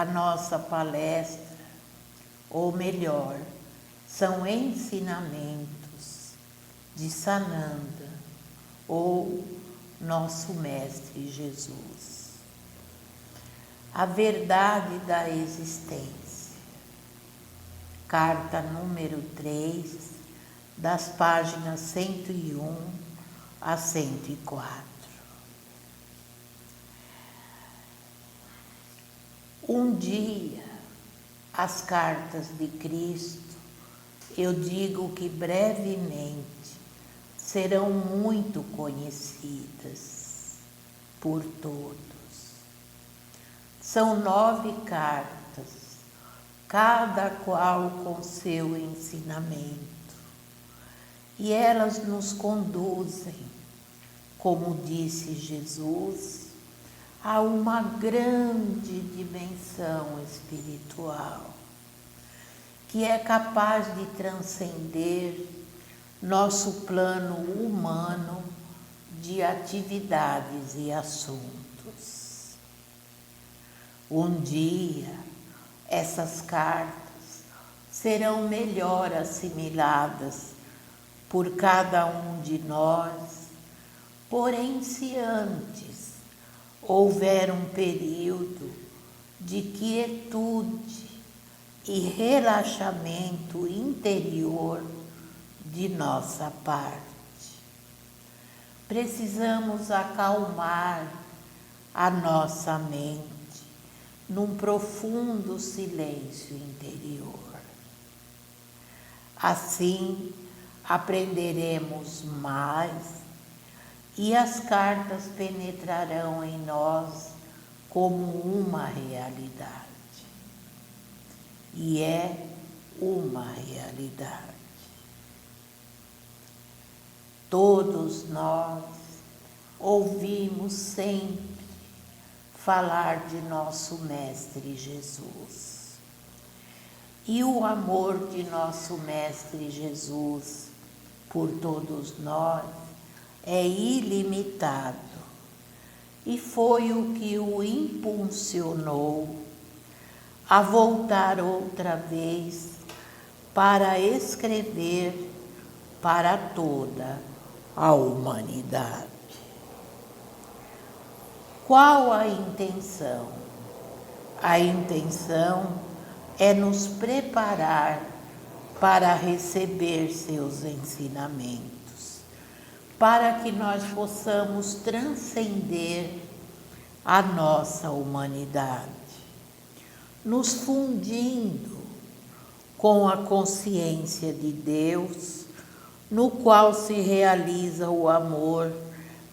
a nossa palestra, ou melhor, são ensinamentos de Sananda, ou nosso Mestre Jesus. A verdade da existência. Carta número 3, das páginas 101 a 104. Um dia, as cartas de Cristo, eu digo que brevemente serão muito conhecidas por todos. São 9 cartas, cada qual com seu ensinamento, e elas nos conduzem, como disse Jesus, a uma grande dimensão espiritual, que é capaz de transcender nosso plano humano de atividades e assuntos. Um dia, essas cartas serão melhor assimiladas por cada um de nós, porém, se antes houver um período de quietude e relaxamento interior de nossa parte, precisamos acalmar a nossa mente num profundo silêncio interior. Assim, aprenderemos mais e as cartas penetrarão em nós como uma realidade. E é uma realidade. Todos nós ouvimos sempre falar de nosso Mestre Jesus. E o amor de nosso Mestre Jesus por todos nós é ilimitado, e foi o que o impulsionou a voltar outra vez para escrever para toda a humanidade. Qual a intenção? A intenção é nos preparar para receber seus ensinamentos, para que nós possamos transcender a nossa humanidade, nos fundindo com a consciência de Deus, no qual se realiza o amor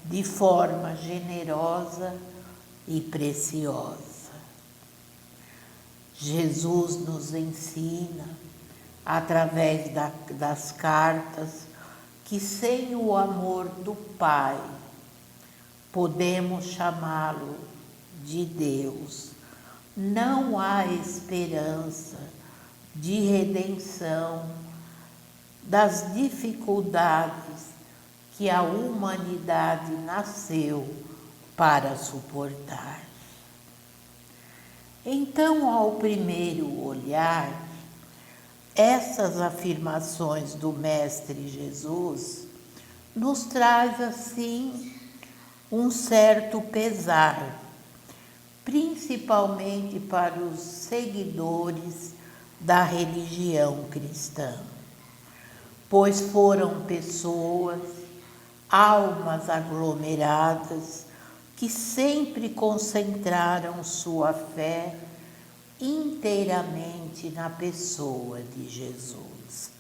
de forma generosa e preciosa. Jesus nos ensina, através das cartas, que sem o amor do Pai, podemos chamá-lo de Deus, não há esperança de redenção das dificuldades que a humanidade nasceu para suportar. Então, ao primeiro olhar, essas afirmações do Mestre Jesus nos traz assim um certo pesar, principalmente para os seguidores da religião cristã, pois foram pessoas, almas aglomeradas, que sempre concentraram sua fé inteiramente na pessoa de Jesus.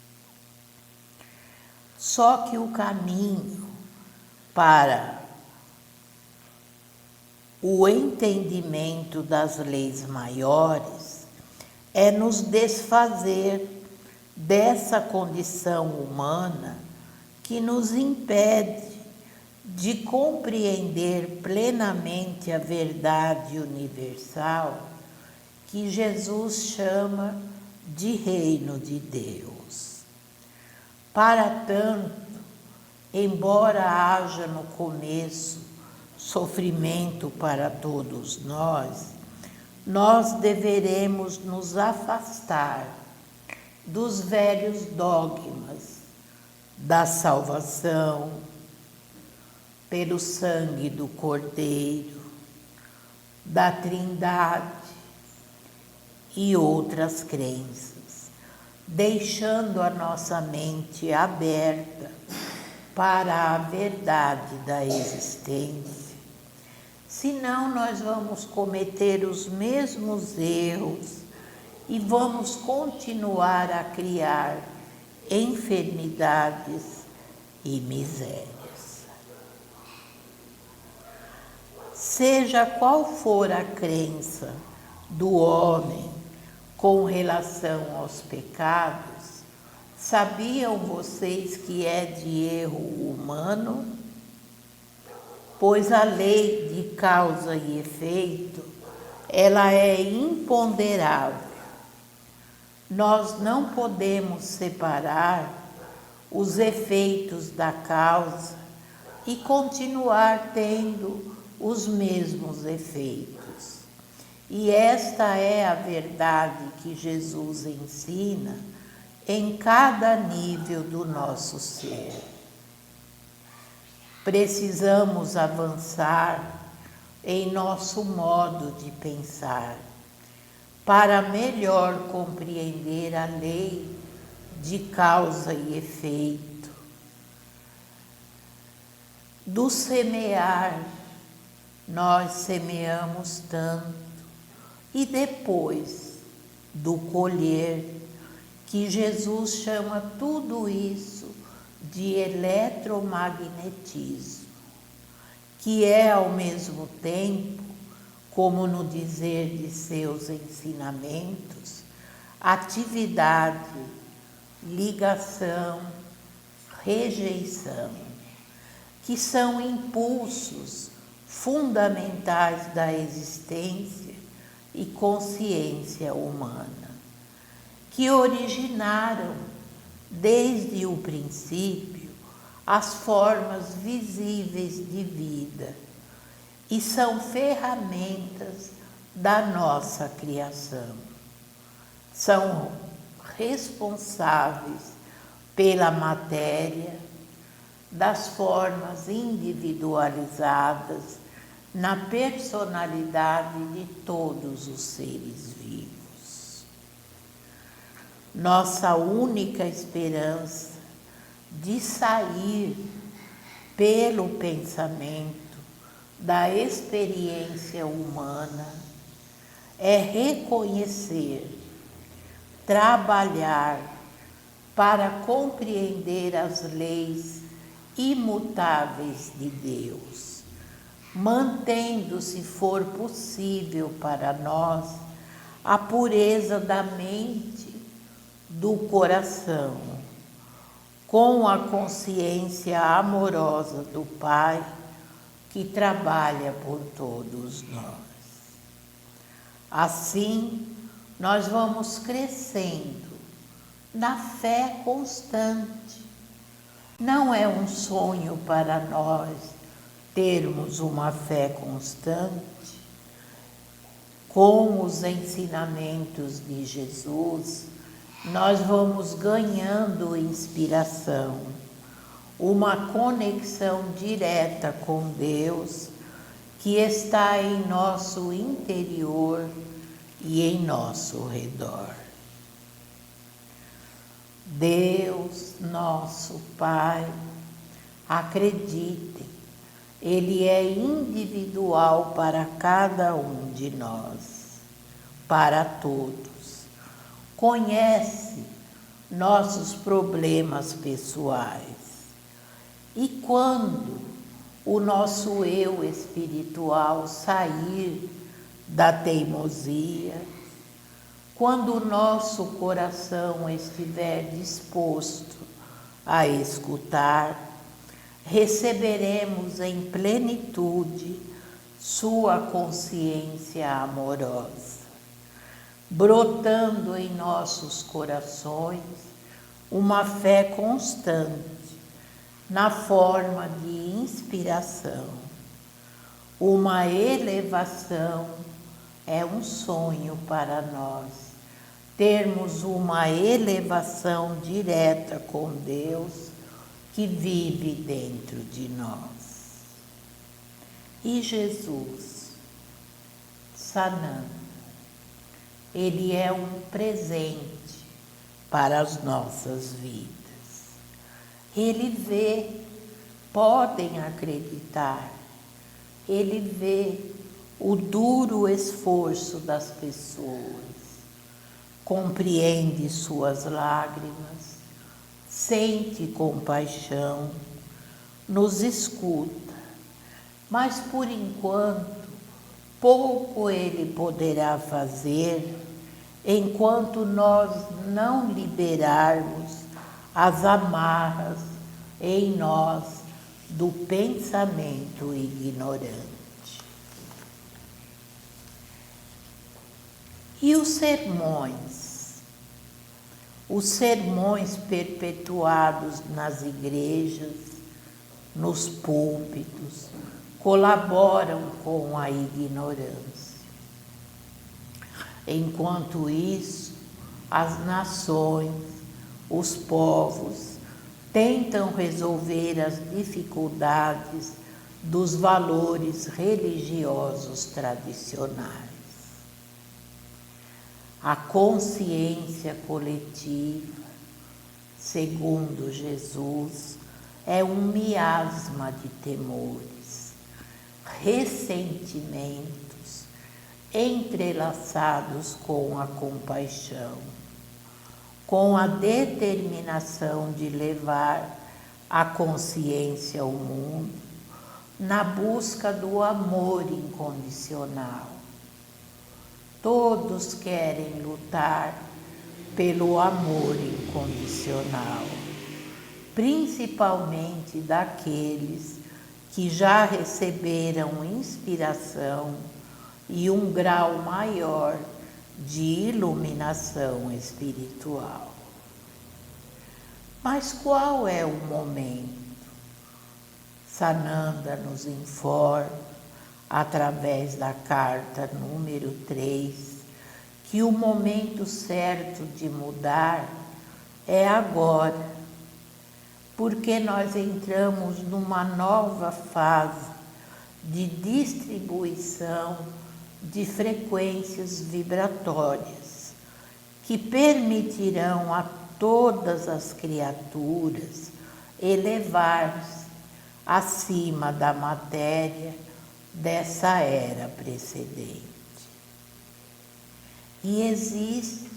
Só que o caminho para o entendimento das leis maiores é nos desfazer dessa condição humana que nos impede de compreender plenamente a verdade universal que Jesus chama de reino de Deus. Para tanto, embora haja no começo sofrimento para todos nós, nós deveremos nos afastar dos velhos dogmas da salvação pelo sangue do Cordeiro, da Trindade e outras crenças, deixando a nossa mente aberta para a verdade da existência. Senão nós vamos cometer os mesmos erros e vamos continuar a criar enfermidades e misérias. Seja qual for a crença do homem com relação aos pecados, sabiam vocês que é de erro humano? Pois a lei de causa e efeito, ela é imponderável. Nós não podemos separar os efeitos da causa e continuar tendo os mesmos efeitos. E esta é a verdade que Jesus ensina em cada nível do nosso ser. Precisamos avançar em nosso modo de pensar para melhor compreender a lei de causa e efeito. Do semear, nós semeamos tanto, e depois do colher, que Jesus chama tudo isso de eletromagnetismo, que é ao mesmo tempo, como no dizer de seus ensinamentos, atividade, ligação, rejeição, que são impulsos fundamentais da existência e consciência humana, que originaram desde o princípio as formas visíveis de vida e são ferramentas da nossa criação. São responsáveis pela matéria, das formas individualizadas na personalidade de todos os seres vivos. Nossa única esperança de sair pelo pensamento da experiência humana é reconhecer, trabalhar para compreender as leis imutáveis de Deus, mantendo, se for possível para nós, a pureza da mente, do coração, com a consciência amorosa do Pai que trabalha por todos nós. Assim, nós vamos crescendo na fé constante. Não é um sonho para nós termos uma fé constante. Com os ensinamentos de Jesus, nós vamos ganhando inspiração, uma conexão direta com Deus que está em nosso interior e em nosso redor. Deus, nosso Pai, acreditem, Ele é individual para cada um de nós, para todos. Conhece nossos problemas pessoais. E quando o nosso eu espiritual sair da teimosia, quando o nosso coração estiver disposto a escutar, receberemos em plenitude sua consciência amorosa, brotando em nossos corações uma fé constante na forma de inspiração, uma elevação É um sonho para nós termos uma elevação direta com Deus que vive dentro de nós. E Jesus, sanando, Ele é um presente para as nossas vidas. Ele vê, podem acreditar, Ele vê o duro esforço das pessoas, compreende suas lágrimas, sente compaixão, nos escuta, mas por enquanto pouco Ele poderá fazer enquanto nós não liberarmos as amarras em nós do pensamento ignorante. E os sermões perpetuados nas igrejas, nos púlpitos, colaboram com a ignorância. Enquanto isso, as nações, os povos, tentam resolver as dificuldades dos valores religiosos tradicionais. A consciência coletiva, segundo Jesus, é um miasma de temores, ressentimentos, entrelaçados com a compaixão, com a determinação de levar a consciência ao mundo na busca do amor incondicional. Todos querem lutar pelo amor incondicional, principalmente daqueles que já receberam inspiração e um grau maior de iluminação espiritual. Mas qual é o momento? Sananda nos informa, através da carta número 3, que o momento certo de mudar é agora, porque nós entramos numa nova fase de distribuição de frequências vibratórias que permitirão a todas as criaturas elevar-se acima da matéria dessa era precedente. E existe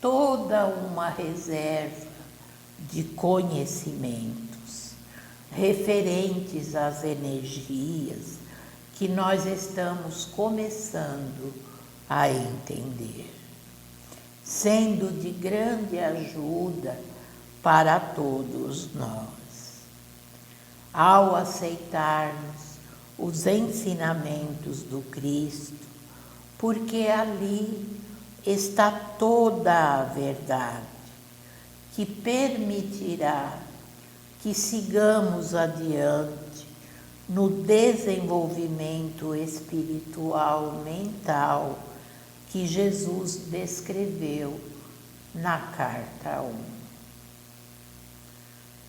toda uma reserva de conhecimentos referentes às energias que nós estamos começando a entender, sendo de grande ajuda para todos nós. Ao aceitarmos os ensinamentos do Cristo, porque ali está toda a verdade, que permitirá que sigamos adiante no desenvolvimento espiritual mental que Jesus descreveu na carta 1.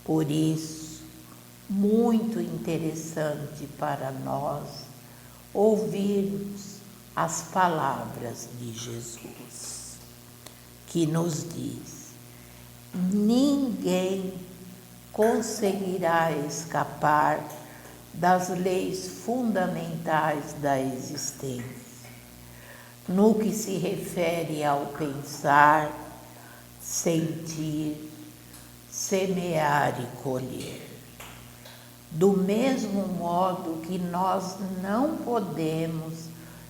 Por isso, muito interessante para nós ouvirmos as palavras de Jesus, que nos diz: ninguém conseguirá escapar das leis fundamentais da existência, no que se refere ao pensar, sentir, semear e colher. Do mesmo modo que nós não podemos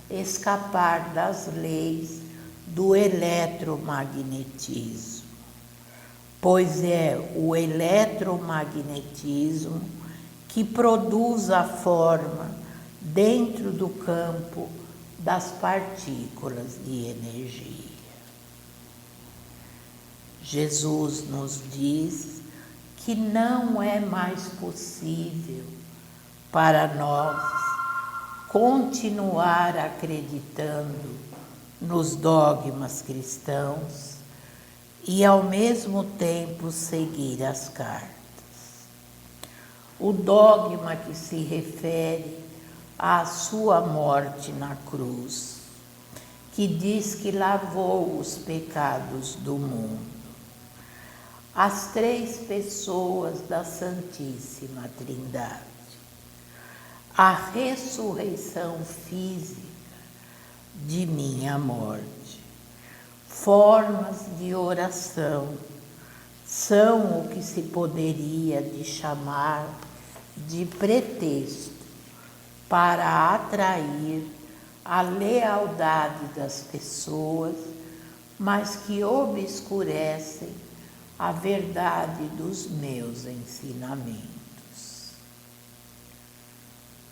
escapar das leis do eletromagnetismo, pois é o eletromagnetismo que produz a forma dentro do campo das partículas de energia. Jesus nos diz que não é mais possível para nós continuar acreditando nos dogmas cristãos e ao mesmo tempo seguir as cartas. O dogma que se refere à sua morte na cruz, que diz que lavou os pecados do mundo. As três pessoas da Santíssima Trindade. A ressurreição física de minha morte. Formas de oração são o que se poderia chamar de pretexto para atrair a lealdade das pessoas, mas que obscurecem a verdade dos meus ensinamentos.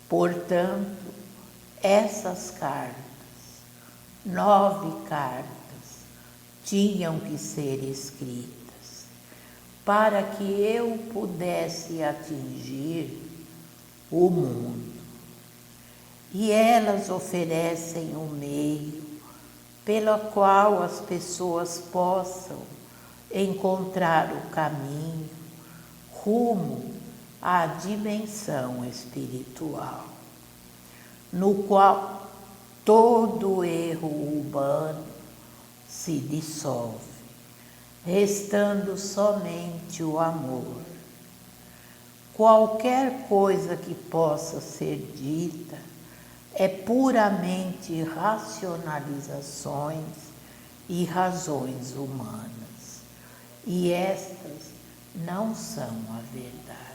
Portanto, essas cartas, 9 cartas, tinham que ser escritas para que eu pudesse atingir o mundo. E elas oferecem um meio pelo qual as pessoas possam encontrar o caminho rumo à dimensão espiritual, no qual todo erro humano se dissolve, restando somente o amor. Qualquer coisa que possa ser dita é puramente racionalizações e razões humanas, e estas não são a verdade.